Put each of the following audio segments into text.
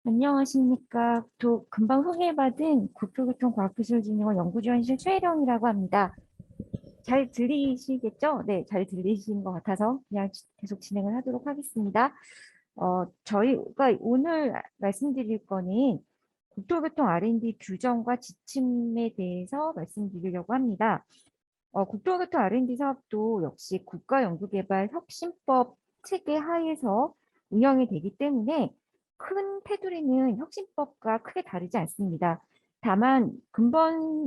안녕하십니까. 금방 소개받은 국토교통과학기술진흥원 연구지원실 최혜령이라고 합니다. 잘 들리시겠죠? 네, 잘 들리시는 것 같아서 그냥 계속 진행을 하도록 하겠습니다. 저희가 오늘 말씀드릴 거는 국토교통 R&D 규정과 지침에 대해서 말씀드리려고 합니다. 국토교통 R&D 사업도 역시 국가연구개발 혁신법 체계 하에서 운영이 되기 때문에 큰 테두리는 혁신법과 크게 다르지 않습니다. 다만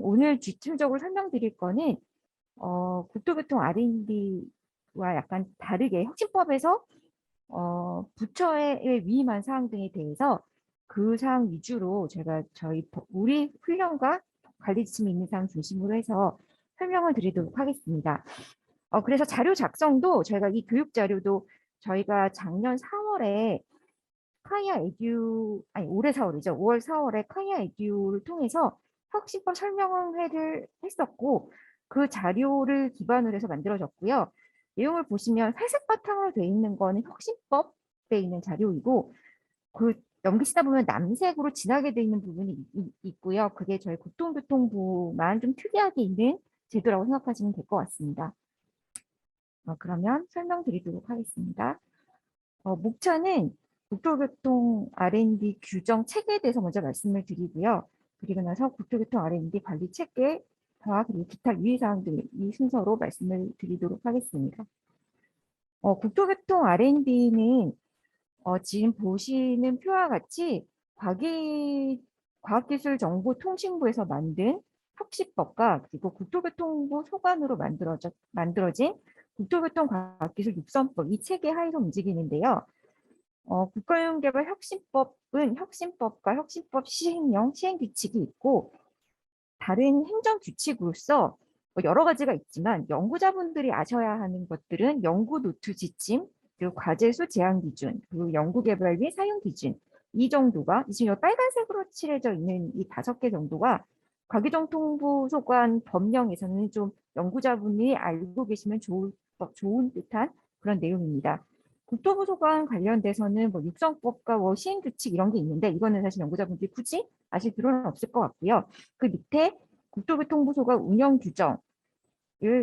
오늘 집중적으로 설명드릴 거는 국토교통 R&D와 약간 다르게 혁신법에서 부처에 위임한 사항 등에 대해서 그 사항 위주로 제가 우리 훈련과 관리 지침이 있는 사항 중심으로 해서 설명을 드리도록 하겠습니다. 그래서 자료 작성도 저희가 이 교육 자료도 저희가 작년 4월에 카이아 에듀, 아니 올해 4월이죠. 5월 4월에 카이아 에듀를 통해서 혁신법 설명회를 했었고 그 자료를 기반으로 해서 만들어졌고요. 내용을 보시면 회색 바탕으로 되어 있는 거는 혁신법에 있는 자료이고 그 넘기시다 보면 남색으로 진하게 되어 있는 부분이 있고요. 그게 저희 교통교통부만 좀 특이하게 있는 제도라고 생각하시면 될 것 같습니다. 그러면 설명드리도록 하겠습니다. 목차는 국토교통 R&D 규정 체계에 대해서 먼저 말씀을 드리고요. 그리고 나서 국토교통 R&D 관리 체계와 그리고 기타 유의사항들 이 순서로 말씀을 드리도록 하겠습니다. 국토교통 R&D는 지금 보시는 표와 같이 과학기술정보통신부에서 만든 혁신법과 그리고 국토교통부 소관으로 만들어진 국토교통과학기술 육성법 이 체계 하에서 움직이는데요. 국가연구개발 혁신법은 혁신법과 혁신법 시행령, 시행규칙이 있고 다른 행정규칙으로서 여러 가지가 있지만 연구자분들이 아셔야 하는 것들은 연구 노트 지침, 그리고 과제수 제한 기준, 그리고 연구개발 및 사용 기준 이 정도가 지금 여기 빨간색으로 칠해져 있는 이 5개 정도가 과기정통부 소관 법령에서는 좀 연구자분이 알고 계시면 좋은 듯한 그런 내용입니다. 국토부 소관 관련돼서는 뭐 육성법과 뭐 시행규칙 이런 게 있는데 이거는 사실 연구자분들이 굳이 아실 필요는 없을 것 같고요. 그 밑에 국토교통부 소관 운영 규정을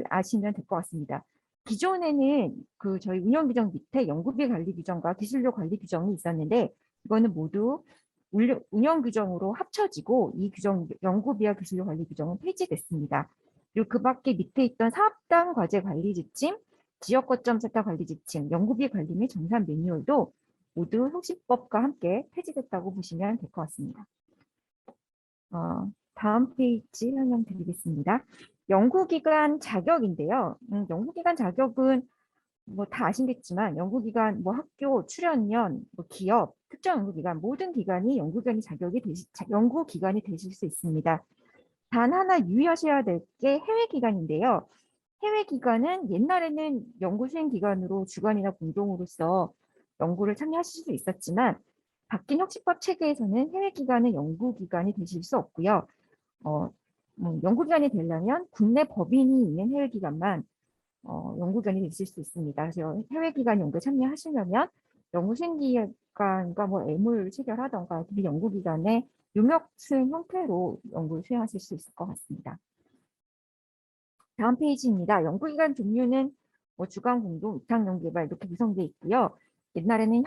아시면 될 것 같습니다. 기존에는 그 저희 운영 규정 밑에 연구비 관리 규정과 기술료 관리 규정이 있었는데 이거는 모두 운영 규정으로 합쳐지고 이 규정 연구비와 기술료 관리 규정은 폐지됐습니다. 그리고 그 밖에 밑에 있던 사업당 과제 관리 지침, 지역 거점 세타 관리 지침, 연구비 관리 및 정산 매뉴얼도 모두 혁신법과 함께 폐지됐다고 보시면 될 것 같습니다. 다음 페이지 설명드리겠습니다. 연구기관 자격인데요. 연구기관 자격은 뭐 다 아시겠지만 연구기관, 뭐 학교, 출연연, 뭐 기업, 특정 연구기관 모든 기관이 연구기관이 되실 수 있습니다. 단 하나 유의하셔야 될 게 해외기관인데요. 해외기관은 옛날에는 연구수행기관으로 주관이나 공동으로서 연구를 참여하실 수 있었지만 바뀐 혁신법 체계에서는 해외기관은 연구기관이 되실 수 없고요. 연구기관이 되려면 국내 법인이 있는 해외기관만 연구기관이 되실 수 있습니다. 그래서 해외기관 연구에 참여하시려면 연구수행기관과 뭐 MOU를 체결하던가 그 연구기관의 용역수행 형태로 연구를 수행하실 수 있을 것 같습니다. 다음 페이지입니다. 연구기관 종류는 뭐 주관 공동, 위탁 연구개발 이렇게 구성되어 있고요. 옛날에는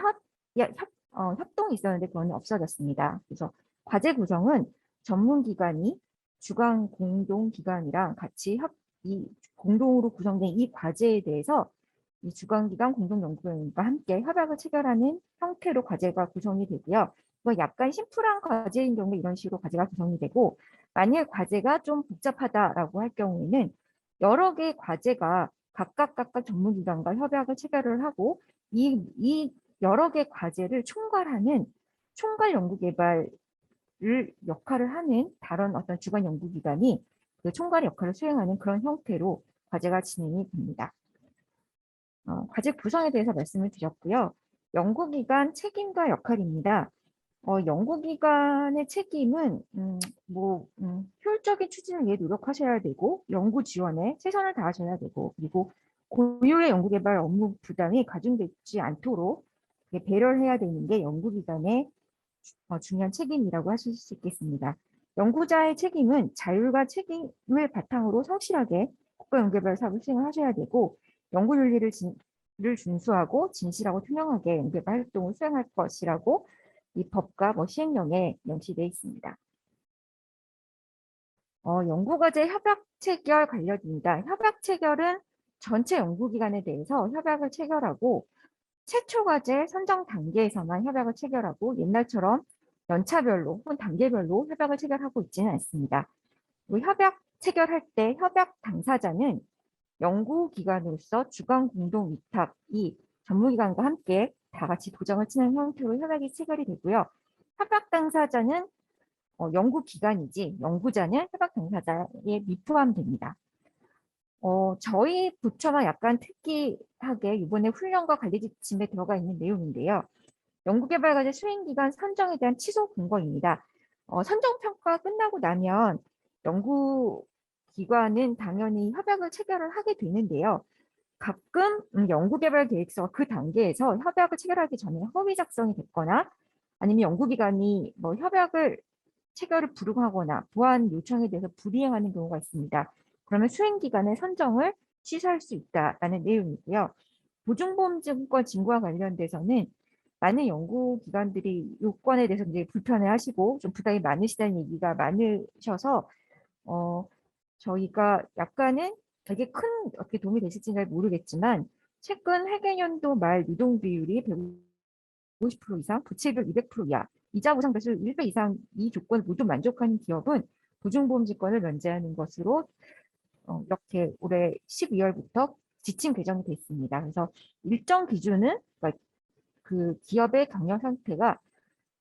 협동이 있었는데 그건 없어졌습니다. 그래서 과제 구성은 전문기관이 주관 공동기관이랑 같이 이 공동으로 구성된 이 과제에 대해서 이 주관기관 공동연구원과 함께 협약을 체결하는 형태로 과제가 구성이 되고요. 뭐 약간 심플한 과제인 경우 이런 식으로 과제가 구성이 되고 만약 과제가 좀 복잡하다라고 할 경우에는 여러 개의 과제가 각각 전문기관과 협약을 체결을 하고 이 여러 개의 과제를 총괄하는 총괄 연구개발을 역할을 하는 다른 어떤 주관 연구기관이 그 총괄 역할을 수행하는 그런 형태로 과제가 진행이 됩니다. 과제 구성에 대해서 말씀을 드렸고요. 연구기관 책임과 역할입니다. 연구기관의 책임은 효율적인 추진을 위해 노력하셔야 되고 연구 지원에 최선을 다하셔야 되고 그리고 고유의 연구개발 업무 부담이 가중되지 않도록 배려를 해야 되는 게 연구기관의 중요한 책임이라고 하실 수 있겠습니다. 연구자의 책임은 자율과 책임을 바탕으로 성실하게 국가연구개발 사업을 수행을 하셔야 되고 연구 윤리를 준수하고 진실하고 투명하게 연구개발 활동을 수행할 것이라고 이 법과 시행령에 명시되어 있습니다. 연구과제 협약 체결 관련입니다. 협약 체결은 전체 연구기관에 대해서 협약을 체결하고 최초 과제 선정 단계에서만 협약을 체결하고 옛날처럼 연차별로 혹은 단계별로 협약을 체결하고 있지는 않습니다. 협약 체결할 때 협약 당사자는 연구기관으로서 주관 공동 위탁 이 전문기관과 함께 다 같이 도장을 치는 형태로 협약이 체결이 되고요. 협약 당사자는 연구기관이지 연구자는 협약 당사자에 미포함됩니다. 저희 부처만 약간 특이하게 이번에 훈련과 관리 지침에 들어가 있는 내용인데요. 연구개발과제 수행기간 선정에 대한 취소 근거입니다. 선정평가 끝나고 나면 연구기관은 당연히 협약을 체결을 하게 되는데요. 가끔 연구개발계획서가 그 단계에서 협약을 체결하기 전에 허위 작성이 됐거나 아니면 연구기관이 협약을 체결을 불응하거나 보완 요청에 대해서 불이행하는 경우가 있습니다. 그러면 수행기간의 선정을 취소할 수 있다는 내용이고요. 보증보험증권 진구와 관련돼서는 많은 연구기관들이 요건에 대해서 이제 불편해하시고 좀 부담이 많으시다는 얘기가 많으셔서 저희가 약간은 되게 큰 어떻게 도움이 되실지는 잘 모르겠지만 최근 회계연도 말 유동 비율이 150% 이상, 부채비율 200% 이하, 이자 보상 배수율 1배 이상 이 조건을 모두 만족하는 기업은 보증보험증권을 면제하는 것으로 이렇게 올해 12월부터 지침 개정이 됐습니다. 그래서 일정 기준은 그 기업의 경영 상태가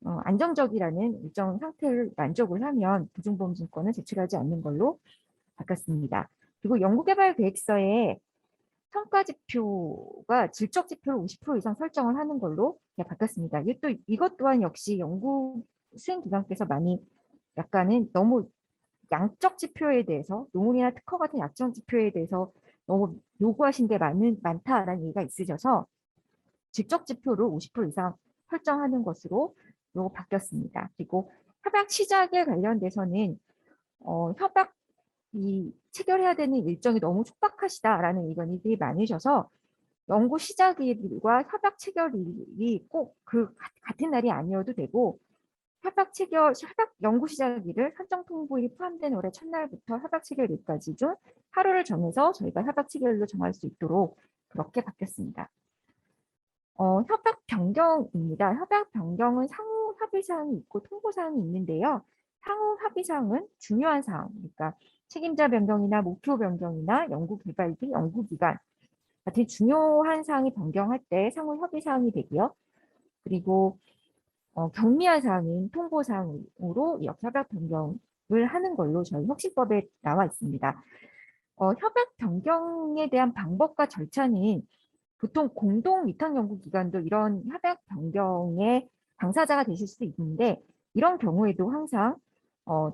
안정적이라는 일정 상태를 만족을 하면 보증보험증권은 제출하지 않는 걸로 바뀌었습니다. 그리고 연구개발 계획서에 성과지표가 질적지표를 50% 이상 설정을 하는 걸로 바뀌었습니다. 이것 또한 역시 연구 수행기관께서 많이 약간은 너무 양적 지표에 대해서 논문이나 특허 같은 약정 지표에 대해서 너무 요구하신 게 많다라는 얘기가 있으셔서 질적 지표를 50% 이상 설정하는 것으로 바뀌었습니다. 그리고 협약 시작에 관련돼서는 협약이 체결해야 되는 일정이 너무 촉박하시다라는 의견이 되게 많으셔서 연구 시작일과 협약 체결일이 꼭 같은 날이 아니어도 되고 협약 연구 시작일을 선정 통보일이 포함된 올해 첫날부터 협약 체결일까지 중 하루를 정해서 저희가 협약 체결일로 정할 수 있도록 그렇게 바뀌었습니다. 협약 변경입니다. 협약 변경은 상호 합의사항이 있고 통보사항이 있는데요. 상호 합의사항은 중요한 사항, 그러니까 책임자 변경이나 목표 변경이나 연구개발비, 연구기간 같은 중요한 사항이 변경할 때 상호 협의사항이 되고요. 그리고 경미한 사항인 통보사항으로 이렇게 협약 변경을 하는 걸로 저희 혁신법에 나와 있습니다. 협약 변경에 대한 방법과 절차는 보통 공동 위탁연구기관도 이런 협약 변경의 당사자가 되실 수 있는데 이런 경우에도 항상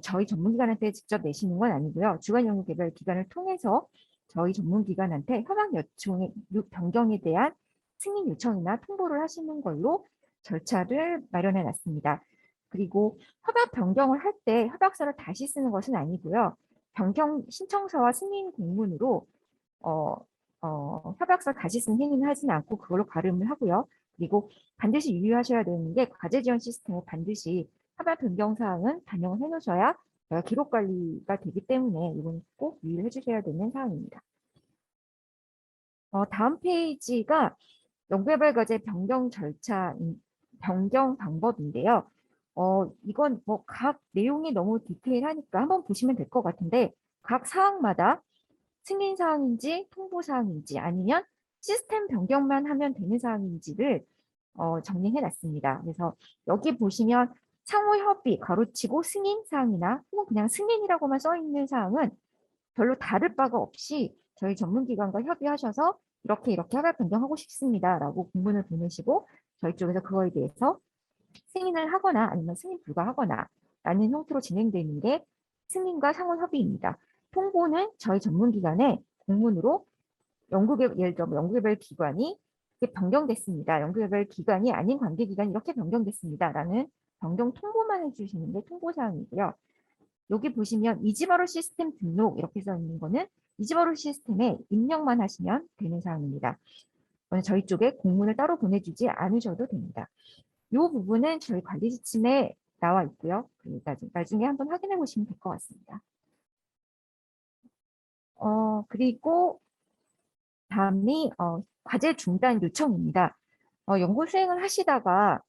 저희 전문기관한테 직접 내시는 건 아니고요. 주관연구개발기관을 통해서 저희 전문기관한테 협약 요청의 변경에 대한 승인 요청이나 통보를 하시는 걸로 절차를 마련해 놨습니다. 그리고 협약 변경을 할 때 협약서를 다시 쓰는 것은 아니고요. 변경 신청서와 승인 공문으로 협약서 다시 쓰는 행위는 하지는 않고 그걸로 가름을 하고요. 그리고 반드시 유의하셔야 되는 게 과제 지원 시스템에 반드시 협약 변경 사항은 반영을 해놓으셔야 기록 관리가 되기 때문에 이건 꼭 유의를 해주셔야 되는 사항입니다. 다음 페이지가 연구개발 과제 변경 절차, 변경 방법인데요. 이건 각 내용이 너무 디테일하니까 한번 보시면 될 것 같은데 각 사항마다 승인 사항인지 통보 사항인지 아니면 시스템 변경만 하면 되는 사항인지를 정리해 놨습니다. 그래서 여기 보시면 상호 협의 가로치고 승인 사항이나 혹은 그냥 승인이라고만 써 있는 사항은 별로 다를 바가 없이 저희 전문기관과 협의하셔서 이렇게 협약 변경하고 싶습니다라고 공문을 보내시고 저희 쪽에서 그거에 대해서 승인을 하거나 아니면 승인 불가하거나 라는 형태로 진행되는 게 승인과 상호 협의입니다. 통보는 저희 전문기관에 공문으로 예를 들어 연구개발 기관이 변경됐습니다. 연구개발 기관이 아닌 관계기관이 이렇게 변경됐습니다라는 변경 통보만 해주시는 게 통보사항이고요. 여기 보시면 이지바로 시스템 등록 이렇게 써 있는 거는 이지바로 시스템에 입력만 하시면 되는 사항입니다. 저희 쪽에 공문을 따로 보내주지 않으셔도 됩니다. 이 부분은 저희 관리 지침에 나와 있고요. 나중에 한번 확인해 보시면 될 것 같습니다. 그리고 다음이 과제 중단 요청입니다. 연구 수행을 하시다가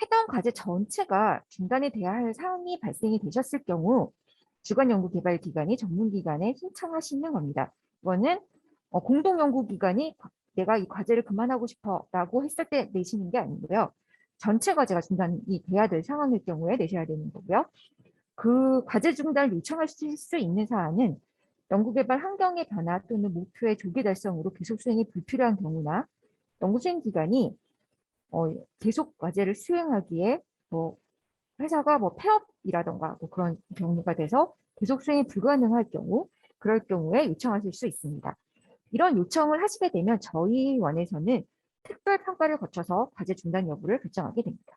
해당 과제 전체가 중단이 돼야 할 사항이 발생이 되셨을 경우 주관연구개발기관이 전문기관에 신청하시는 겁니다. 이거는 공동연구기관이 내가 이 과제를 그만하고 싶어 라고 했을 때 내시는 게 아니고요. 전체 과제가 중단이 돼야 될 상황일 경우에 내셔야 되는 거고요. 그 과제 중단을 요청하실 수 있는 사안은 연구개발 환경의 변화 또는 목표의 조기 달성으로 계속 수행이 불필요한 경우나 연구수행 기관이 계속 과제를 수행하기에 뭐 회사가 뭐 폐업이라던가 뭐 그런 경우가 돼서 계속 수행이 불가능할 경우 그럴 경우에 요청하실 수 있습니다. 이런 요청을 하시게 되면 저희 원에서는 특별 평가를 거쳐서 과제 중단 여부를 결정하게 됩니다.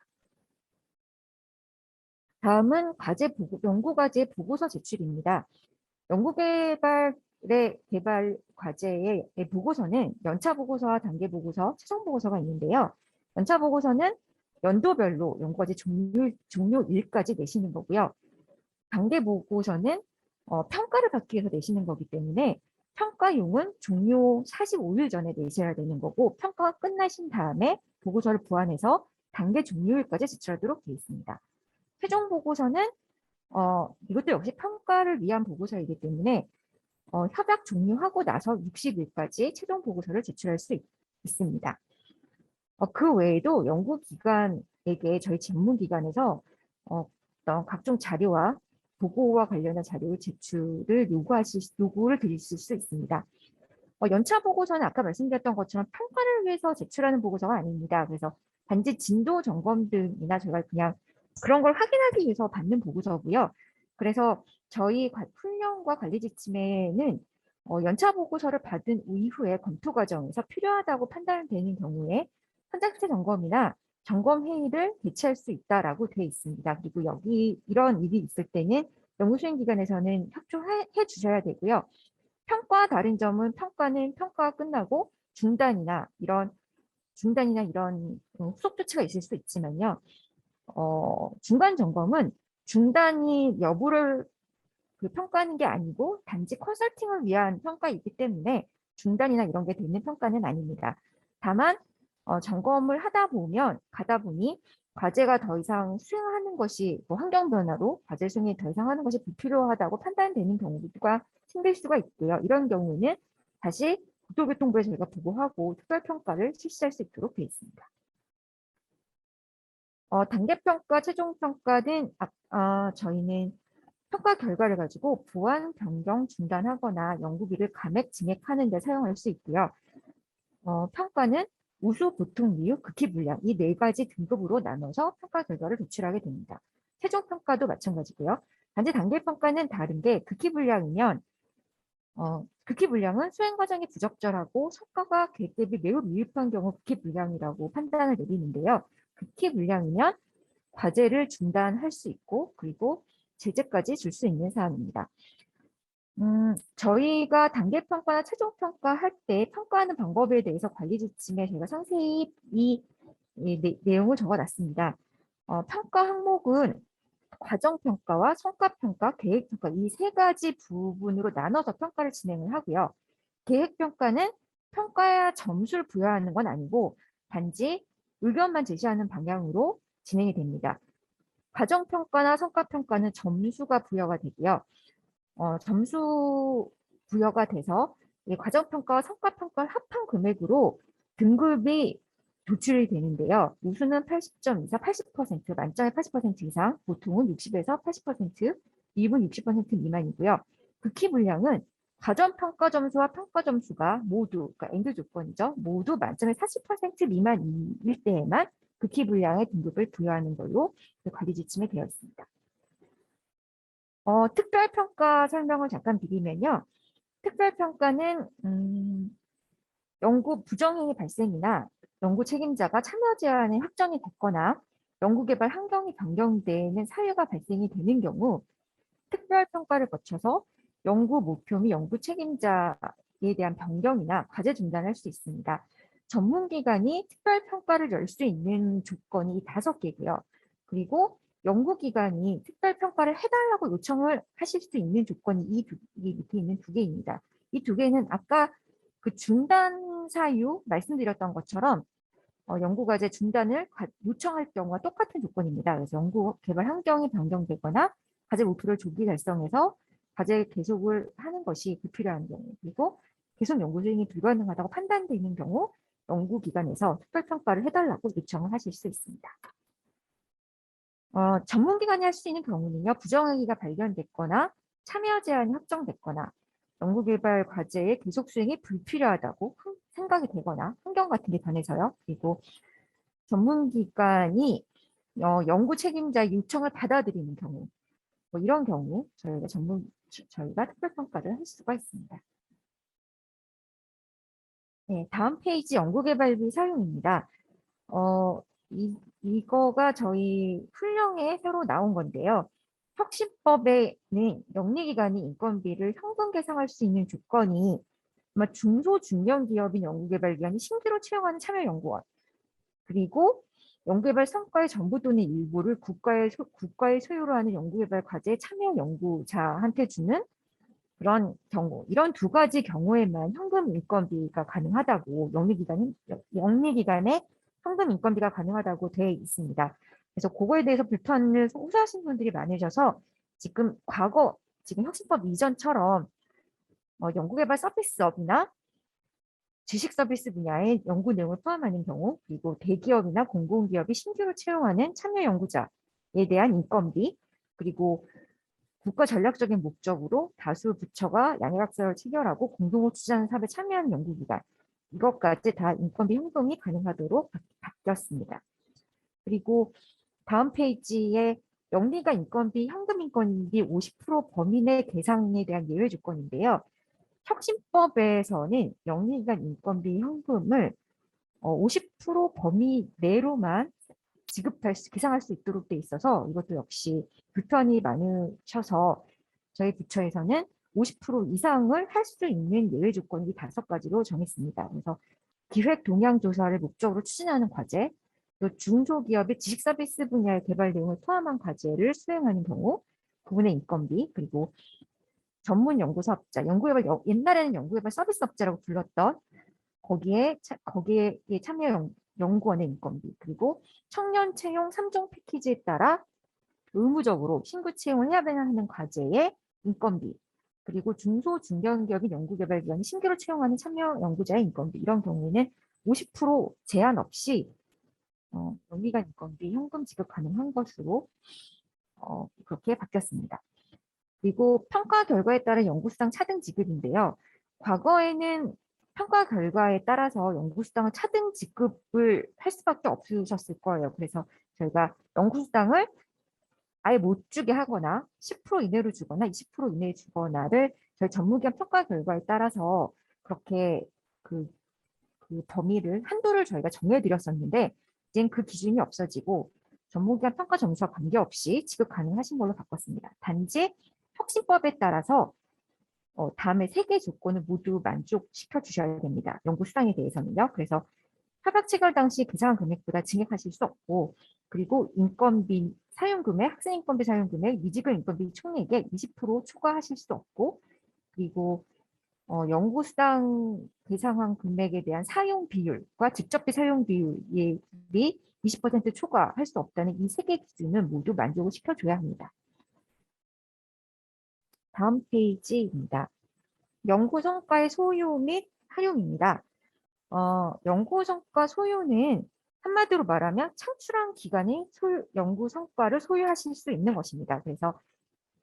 다음은 연구과제 보고서 제출입니다. 연구개발의 개발 과제의 보고서는 연차 보고서와 단계 보고서, 최종 보고서가 있는데요. 연차 보고서는 연도별로 연구과제 종료일까지 내시는 거고요. 단계 보고서는 평가를 받기 위해서 내시는 거기 때문에 평가용은 종료 45일 전에 내셔야 되는 거고 평가가 끝나신 다음에 보고서를 보완해서 단계 종료일까지 제출하도록 되어 있습니다. 최종 보고서는 이것도 역시 평가를 위한 보고서이기 때문에 협약 종료하고 나서 60일까지 최종 보고서를 제출할 수 있습니다. 그 외에도 연구기관에게 저희 전문기관에서 어떤 각종 자료와 보고와 관련한 자료 제출을 요구를 드리실 수 있습니다. 연차 보고서는 아까 말씀드렸던 것처럼 평가를 위해서 제출하는 보고서가 아닙니다. 그래서 단지 진도 점검 등이나 저희가 그냥 그런 걸 확인하기 위해서 받는 보고서고요. 그래서 저희 훈련과 관리 지침에는 연차 보고서를 받은 이후에 검토 과정에서 필요하다고 판단되는 경우에 현장 점검이나 점검 회의를 개최할 수 있다라고 되어 있습니다. 그리고 여기 이런 일이 있을 때는 연구수행기관에서는 협조해 주셔야 되고요. 평가와 다른 점은 평가는 평가가 끝나고 중단이나 이런 후속 조치가 있을 수 있지만요. 중간 점검은 중단이 여부를 평가하는 게 아니고 단지 컨설팅을 위한 평가이기 때문에 중단이나 이런 게 되는 평가는 아닙니다. 다만 점검을 가다 보니 과제가 더 이상 수행하는 것이 환경 변화로 과제 수행이 더 이상 하는 것이 불필요하다고 판단되는 경우가 생길 수가 있고요. 이런 경우는 다시 국토교통부에 저희가 보고하고 특별평가를 실시할 수 있도록 되어 있습니다. 단계평가, 최종평가는 저희는 평가 결과를 가지고 보완, 변경, 중단하거나 연구비를 감액, 증액하는 데 사용할 수 있고요. 평가는 우수, 보통, 미흡, 극히 불량 이 4가지 등급으로 나눠서 평가 결과를 도출하게 됩니다. 최종 평가도 마찬가지고요. 단지 단계 평가는 다른 게 극히 불량이면 극히 불량은 수행 과정이 부적절하고 성과가 계획 대비 매우 미흡한 경우 극히 불량이라고 판단을 내리는데요. 극히 불량이면 과제를 중단할 수 있고 그리고 제재까지 줄 수 있는 사안입니다. 저희가 단계평가나 최종평가 할 때 평가하는 방법에 대해서 관리 지침에 저희가 상세히 이 내용을 적어놨습니다. 평가 항목은 과정평가와 성과평가, 계획평가 이 3가지 부분으로 나눠서 평가를 진행을 하고요. 계획평가는 평가에 점수를 부여하는 건 아니고 단지 의견만 제시하는 방향으로 진행이 됩니다. 과정평가나 성과평가는 점수가 부여가 되고요. 점수 부여가 돼서 이 과정평가와 성과평가 합한 금액으로 등급이 도출이 되는데요. 우수는 80점 이상 80%, 만점에 80% 이상, 보통은 60에서 80%, 미분 60% 미만이고요. 극히 불량은 과정평가 점수와 평가 점수가 모두, 그러니까 엔드 조건이죠. 모두 만점에 40% 미만일 때에만 극히 불량의 등급을 부여하는 걸로 관리 지침에 되어 있습니다. 특별평가 설명을 잠깐 드리면요. 특별평가는 연구 부정행위 발생이나 연구 책임자가 참여 제한에 확정이 됐거나 연구개발 환경이 변경되는 사유가 발생이 되는 경우 특별평가를 거쳐서 연구 목표 및 연구 책임자에 대한 변경이나 과제 중단을 할 수 있습니다. 전문기관이 특별평가를 열 수 있는 조건이 5개고요. 그리고 연구기관이 특별평가를 해달라고 요청을 하실 수 있는 조건이 이 밑에 있는 2개입니다. 이 2개는 아까 그 중단 사유 말씀드렸던 것처럼 연구과제 중단을 요청할 경우와 똑같은 조건입니다. 그래서 연구 개발 환경이 변경되거나 과제 목표를 조기 달성해서 과제 계속을 하는 것이 불필요한 경우, 그리고 계속 연구 수행이 불가능하다고 판단되는 경우 연구기관에서 특별평가를 해달라고 요청을 하실 수 있습니다. 전문기관이 할 수 있는 경우는요, 부정행위가 발견됐거나 참여 제한이 확정됐거나 연구개발 과제의 계속 수행이 불필요하다고 생각이 되거나 환경 같은 게 변해서요. 그리고 전문기관이 연구 책임자의 요청을 받아들이는 경우, 뭐 이런 경우 저희가 특별평가를 할 수가 있습니다. 네, 다음 페이지 연구개발비 사용입니다. 이거가 저희 훈령에 새로 나온 건데요. 혁신법에는 영리기관이 인건비를 현금 계상할 수 있는 조건이 아마 중소 중견기업인 연구개발기관이 신규로 채용하는 참여연구원, 그리고 연구개발 성과의 전부 또는 일부를 국가의 소유로 하는 연구개발 과제에 참여 연구자한테 주는 그런 경우, 이런 2가지 경우에만 현금 인건비가 가능하다고 영리기관의 현금 인건비가 가능하다고 되어 있습니다. 그래서 그거에 대해서 불편을 호소하신 분들이 많으셔서 지금 혁신법 이전처럼 연구개발 서비스업이나 지식 서비스 분야의 연구 내용을 포함하는 경우, 그리고 대기업이나 공공기업이 신규로 채용하는 참여 연구자에 대한 인건비, 그리고 국가 전략적인 목적으로 다수 부처가 양해각서를 체결하고 공동으로 추진하는 사업에 참여하는 연구기관, 이것까지 다 인건비 현금이 가능하도록 바뀌었습니다. 그리고 다음 페이지에 영리가 인건비, 현금 인건비 50% 범위 내 계상에 대한 예외 조건인데요. 혁신법에서는 영리기관 인건비 현금을 50% 범위 내로만 계상할 수 있도록 돼 있어서 이것도 역시 불편이 많으셔서 저희 부처에서는 50% 이상을 할 수 있는 예외 조건이 5가지로 정했습니다. 그래서 기획 동향 조사를 목적으로 추진하는 과제, 또 중소기업의 지식 서비스 분야의 개발 내용을 포함한 과제를 수행하는 경우 부분의 인건비, 그리고 전문 연구사업자, 옛날에는 연구개발 서비스업자라고 불렀던 거기에 참여 연구원의 인건비, 그리고 청년 채용 3종 패키지에 따라 의무적으로 신규 채용을 해야 하는 과제의 인건비, 그리고 중소 중견기업인 연구개발기관이 신규로 채용하는 참여 연구자의 인건비, 이런 경우에는 50% 제한 없이 연기관 인건비 현금 지급 가능한 것으로 그렇게 바뀌었습니다. 그리고 평가 결과에 따른 연구수당 차등 지급인데요. 과거에는 평가 결과에 따라서 연구수당을 차등 지급을 할 수밖에 없으셨을 거예요. 그래서 저희가 연구수당을 아예 못 주게 하거나 10% 이내로 주거나 20% 이내에 주거나를 저희 전문기관 평가 결과에 따라서 그렇게 그 범위를 한도를 저희가 정해드렸었는데 이제는 그 기준이 없어지고 전문기관 평가 점수와 관계없이 지급 가능하신 걸로 바꿨습니다. 단지 혁신법에 따라서 다음에 3개 조건을 모두 만족시켜 주셔야 됩니다. 연구 수당에 대해서는요. 그래서 협약 체결 당시 계상한 금액보다 증액하실 수 없고, 그리고 인건비 사용금액, 학생 인건비 사용금액, 미지급 인건비 총액에 20% 초과하실 수 없고, 그리고 연구수당 계상한 금액에 대한 사용 비율과 직접비 사용 비율이 20% 초과할 수 없다는 이 3개 기준은 모두 만족을 시켜줘야 합니다. 다음 페이지입니다. 연구 성과의 소유 및 활용입니다. 연구 성과 소유는 한마디로 말하면 창출한 기관이 연구 성과를 소유하실 수 있는 것입니다. 그래서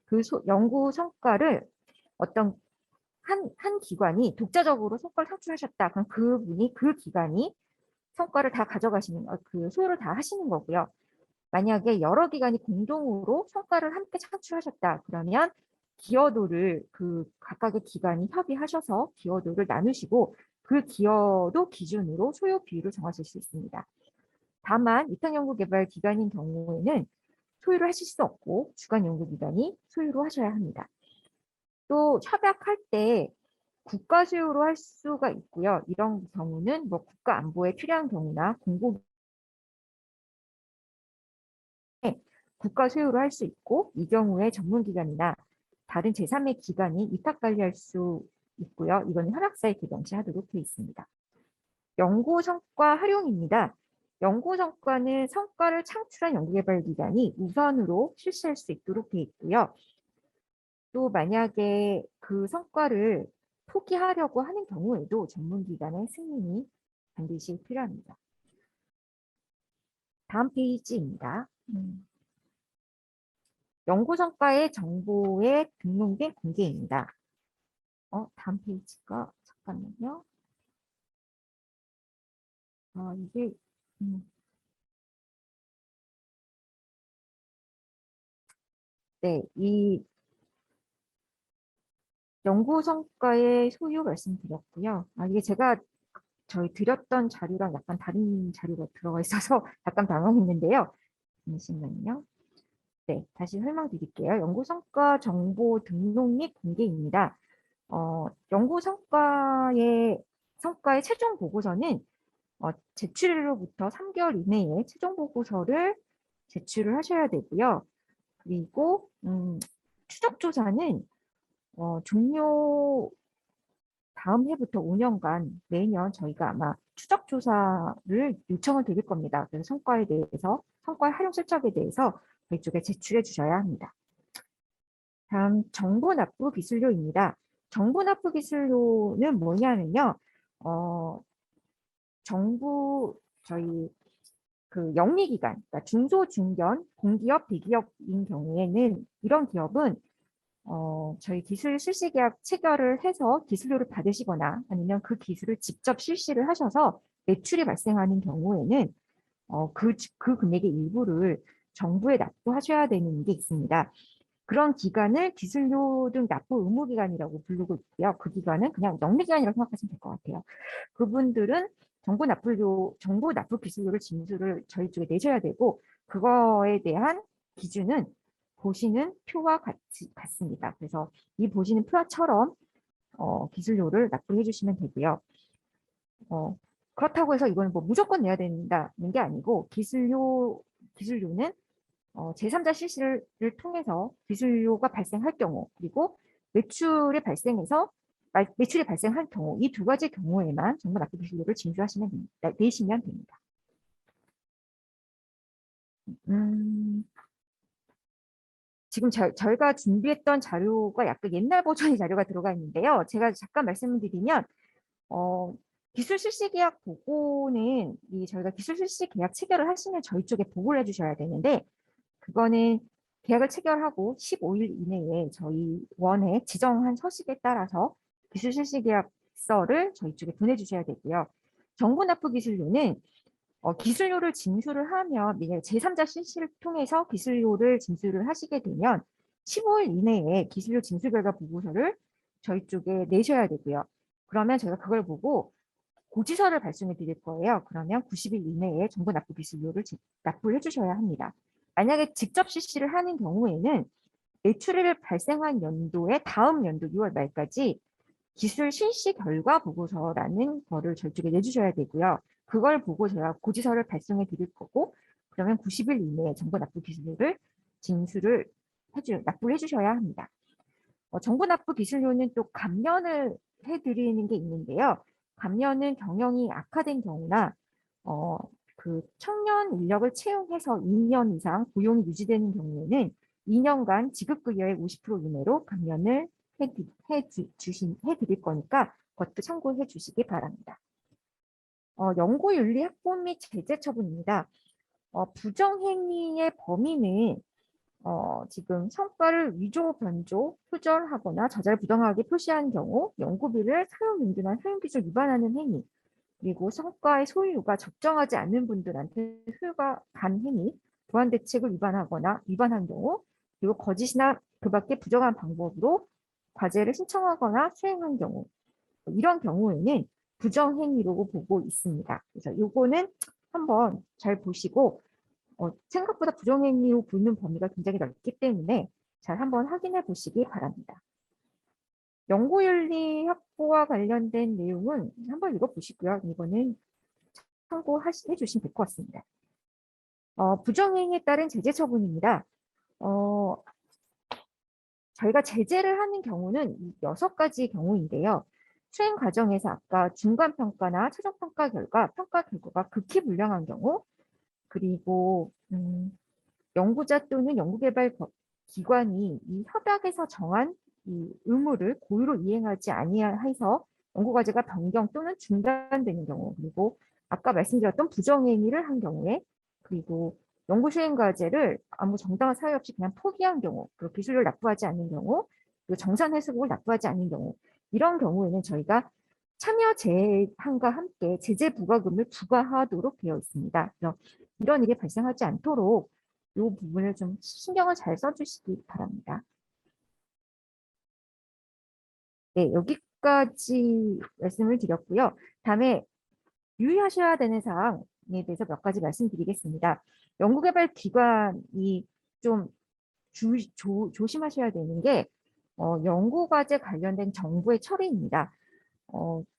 그 연구 성과를 어떤 한 기관이 독자적으로 성과를 창출하셨다. 그럼 그 기관이 성과를 다 가져가시는, 그 소유를 다 하시는 거고요. 만약에 여러 기관이 공동으로 성과를 함께 창출하셨다. 그러면 기여도를 각각의 기관이 협의하셔서 기여도를 나누시고 그 기여도 기준으로 소요 비율을 정하실 수 있습니다. 다만 위탁연구개발기관인 경우에는 소유로 하실 수 없고 주관연구기관이 소유로 하셔야 합니다. 또 협약할 때 국가 소유로 할 수가 있고요. 이런 경우는 뭐 국가 안보에 필요한 경우나 공공 국가 소유로 할 수 있고 이 경우에 전문기관이나 다른 제3의 기관이 위탁 관리할 수 있고요. 이거는 협약사에 개정시하도록 되어 있습니다. 연구 성과 활용입니다. 연구 성과는 성과를 창출한 연구개발기관이 우선으로 실시할 수 있도록 되어 있고요. 또 만약에 그 성과를 포기하려고 하는 경우에도 전문기관의 승인이 반드시 필요합니다. 다음 페이지입니다. 연구 성과의 정보의 등록 및 공개입니다. 다음 페이지가 잠깐만요. 이게 네, 이 연구 성과의 소유 말씀드렸고요. 이게 제가 저희 드렸던 자료랑 약간 다른 자료가 들어가 있어서 약간 당황했는데요. 잠시만요. 네, 다시 설명드릴게요. 연구 성과 정보 등록 및 공개입니다. 연구 성과의 최종 보고서는 제출일로부터 3개월 이내에 최종 보고서를 제출을 하셔야 되고요. 그리고 추적 조사는 종료 다음 해부터 5년간 매년 저희가 아마 추적 조사를 요청을 드릴 겁니다. 그래서 성과에 대해서 성과의 활용 실적에 대해서 저희 쪽에 제출해 주셔야 합니다. 다음 정보 납부 기술료입니다. 정보 납부 기술료는 뭐냐면요. 정부 저희 그 영리기관, 그러니까 중소, 중견, 공기업, 대기업인 경우에는 이런 기업은 저희 기술 실시 계약 체결을 해서 기술료를 받으시거나 아니면 그 기술을 직접 실시를 하셔서 매출이 발생하는 경우에는 그 금액의 일부를 정부에 납부하셔야 되는 게 있습니다. 그런 기관을 기술료 등 납부 의무 기관이라고 부르고 있고요. 그 기관은 그냥 영리기관이라고 생각하시면 될 것 같아요. 그분들은 정보 납부 기술료를 징수를 저희 쪽에 내셔야 되고 그거에 대한 기준은 보시는 표와 같습니다. 그래서 이 보시는 표처럼 기술료를 납부해 주시면 되고요. 그렇다고 해서 이거는 뭐 무조건 내야 된다는 게 아니고 기술료는 제3자 실시를 통해서 기술료가 발생할 경우 그리고 매출이 발생할 경우 이 두 가지 경우에만 정부 납부 기술료를 징수하시면 됩니다. 내시면 됩니다. 지금 저희가 준비했던 자료가 약간 옛날 버전의 자료가 들어가 있는데요. 제가 잠깐 말씀을 드리면 기술 실시 계약 보고는 저희가 기술 실시 계약 체결을 하시면 저희 쪽에 보고를 해주셔야 되는데 그거는 계약을 체결하고 15일 이내에 저희 원에 지정한 서식에 따라서 기술 실시 계약서를 저희 쪽에 보내주셔야 되고요. 정보 납부 기술료는 기술료를 징수를 하면 제3자 실시를 통해서 기술료를 징수를 하시게 되면 15일 이내에 기술료 징수 결과 보고서를 저희 쪽에 내셔야 되고요. 그러면 제가 그걸 보고 고지서를 발송해 드릴 거예요. 그러면 90일 이내에 정보 납부 기술료를 납부해 주셔야 합니다. 만약에 직접 실시를 하는 경우에는 매출을 발생한 연도의 다음 연도 6월 말까지 기술 실시 결과 보고서라는 거를 저희 쪽에 내주셔야 되고요. 그걸 보고 제가 고지서를 발송해 드릴 거고 그러면 90일 이내에 정보 납부 기술료를 납부를 해주셔야 합니다. 정보 납부 기술료는 또 감면을 해드리는 게 있는데요. 감면은 경영이 악화된 경우나 그 청년 인력을 채용해서 2년 이상 고용이 유지되는 경우에는 2년간 지급급여의 50% 이내로 감면을 해드릴 거니까 그것도 참고해 주시기 바랍니다. 연구윤리 학본 및 제재 처분입니다. 부정행위의 범위는 지금 성과를 위조, 변조, 표절하거나 저자를 부당하게 표시한 경우 연구비를 사용인준한 사용기준 위반하는 행위 그리고 성과의 소유가 적정하지 않는 분들한테 소유가 간 행위, 보안 대책을 위반한 경우 그리고 거짓이나 그 밖에 부정한 방법으로 과제를 신청하거나 수행한 경우 이런 경우에는 부정행위로 보고 있습니다. 그래서 요거는 한번 잘 보시고 생각보다 부정행위로 보는 범위가 굉장히 넓기 때문에 잘 한번 확인해 보시기 바랍니다. 연구윤리 확보와 관련된 내용은 한번 읽어보시고요. 이거는 참고해 주시면 될 것 같습니다. 부정행위에 따른 제재 처분입니다. 저희가 제재를 하는 경우는 6가지 경우인데요. 수행 과정에서 아까 중간평가나 최종평가 결과, 평가 결과가 극히 불량한 경우, 그리고 연구자 또는 연구개발 기관이 이 협약에서 정한 이 의무를 고의로 이행하지 아니해서 연구과제가 변경 또는 중단되는 경우, 그리고 아까 말씀드렸던 부정행위를 한 경우에, 그리고 연구 수행 과제를 아무 정당한 사유 없이 그냥 포기한 경우, 그리고 기술을 납부하지 않는 경우, 그리고 정산 회수금을 납부하지 않는 경우, 이런 경우에는 저희가 참여 제한과 함께 제재 부과금을 부과하도록 되어 있습니다. 그래서 이런 일이 발생하지 않도록 이 부분을 좀 신경을 잘 써주시기 바랍니다. 네, 여기까지 말씀을 드렸고요. 다음에 유의하셔야 되는 사항에 대해서 몇 가지 말씀드리겠습니다. 연구개발 기관이 좀 조심하셔야 되는 게 연구과제 관련된 정보의 처리입니다.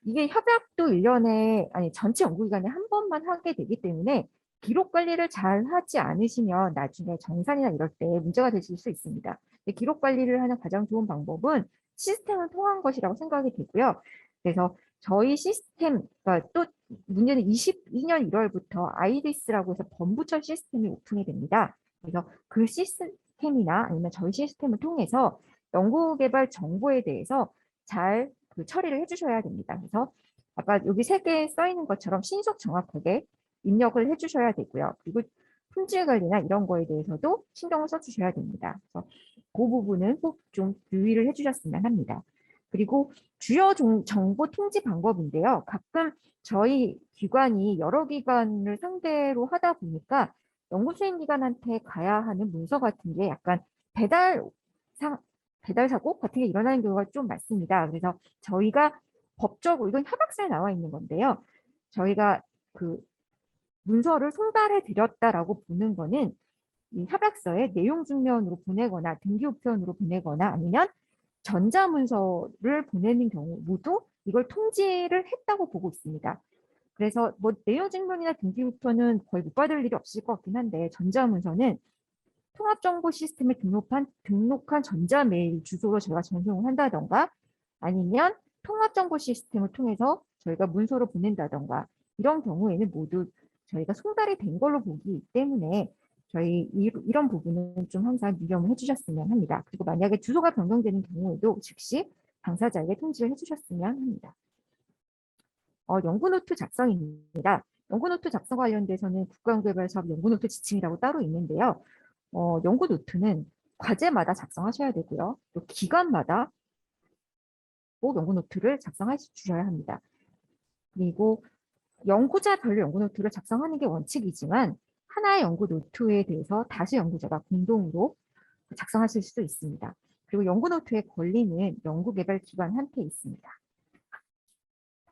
이게 협약도 1년에, 아니 전체 연구기간에 한 번만 하게 되기 때문에 기록 관리를 잘 하지 않으시면 나중에 정산이나 이럴 때 문제가 되실 수 있습니다. 기록 관리를 하는 가장 좋은 방법은 시스템을 통한 것이라고 생각이 되고요. 그래서 저희 시스템, 그러니까 또 문제는 22년 1월부터 아이리스라고 해서 범부처 시스템이 오픈이 됩니다. 그래서 그 시스템이나 아니면 저희 시스템을 통해서 연구개발 정보에 대해서 잘 처리를 해주셔야 됩니다. 그래서 아까 여기 3개에 써 있는 것처럼 신속 정확하게 입력을 해주셔야 되고요. 그리고 품질 관리나 이런 거에 대해서도 신경을 써주셔야 됩니다. 그래서 그 부분은 꼭 좀 유의를 해주셨으면 합니다. 그리고 주요 정보 통지 방법인데요. 가끔 저희 기관이 여러 기관을 상대로 하다 보니까 연구수행기관한테 가야 하는 문서 같은 게 약간 배달 사고 같은 게 일어나는 경우가 좀 많습니다. 그래서 저희가 법적으로 이건 협약서에 나와 있는 건데요. 저희가 그 문서를 송달해 드렸다라고 보는 거는 이 협약서에 내용 증명으로 보내거나 등기 우편으로 보내거나 아니면 전자문서를 보내는 경우 모두 이걸 통지를 했다고 보고 있습니다. 그래서 뭐 내용 증명이나 등기 우편은 거의 못 받을 일이 없을 것 같긴 한데 전자문서는 통합정보 시스템에 등록한 전자메일 주소로 저희가 전송을 한다던가 아니면 통합정보 시스템을 통해서 저희가 문서로 보낸다던가 이런 경우에는 모두 저희가 송달이 된 걸로 보기 때문에 저희 이런 부분은 좀 항상 유념을 해주셨으면 합니다. 그리고 만약에 주소가 변경되는 경우에도 즉시 당사자에게 통지를 해주셨으면 합니다. 연구노트 작성입니다. 연구노트 작성 관련돼서는 국가연구개발사업 연구노트 지침이라고 따로 있는데요. 연구노트는 과제마다 작성하셔야 되고요. 또 기간마다 꼭 연구노트를 작성해 주셔야 합니다. 그리고 연구자별로 연구노트를 작성하는 게 원칙이지만 하나의 연구노트에 대해서 다수 연구자가 공동으로 작성하실 수도 있습니다. 그리고 연구노트의 권리는 연구개발기관한테 있습니다.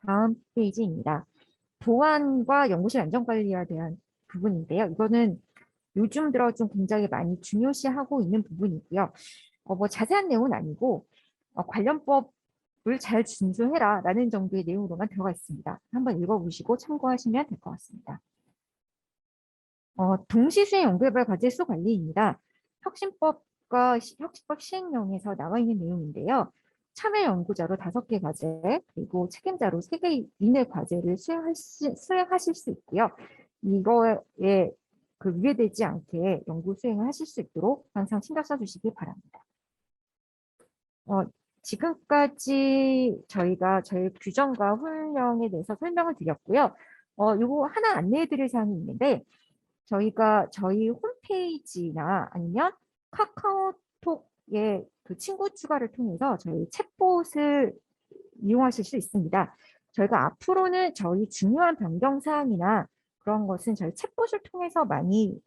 다음 페이지입니다. 보안과 연구실 안전관리에 대한 부분인데요. 이거는 요즘 들어 좀 굉장히 많이 중요시하고 있는 부분이고요. 뭐 자세한 내용은 아니고 관련법을 잘 준수해라 라는 정도의 내용으로만 들어가 있습니다. 한번 읽어보시고 참고하시면 될 것 같습니다. 동시수행 연구개발 과제 수 관리입니다. 혁신법과 혁신법 시행령에서 나와 있는 내용인데요. 참여 연구자로 5개 과제, 그리고 책임자로 3개 이내 과제를 수행하실 수 있고요. 이거에 위배되지 않게 연구 수행을 하실 수 있도록 항상 신경 써주시기 바랍니다. 지금까지 저희가 저희 규정과 훈령에 대해서 설명을 드렸고요. 요거 하나 안내해 드릴 사항이 있는데 저희가 저희 홈페이지나 아니면 카카오톡의 그 친구 추가를 통해서 저희 챗봇을 이용하실 수 있습니다. 저희가 앞으로는 저희 중요한 변경 사항이나 그런 것은 저희 챗봇을 통해서 많이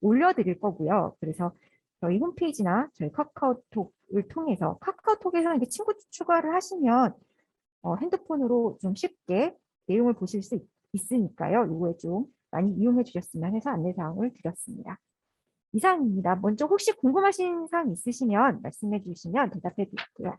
올려드릴 거고요. 그래서 저희 홈페이지나 저희 카카오톡을 통해서 카카오톡에서 이렇게 친구 추가를 하시면 핸드폰으로 좀 쉽게 내용을 보실 수 있으니까요. 이거에 좀 많이 이용해 주셨으면 해서 안내사항을 드렸습니다. 이상입니다. 먼저 혹시 궁금하신 사항 있으시면 말씀해 주시면 대답해 드릴게요.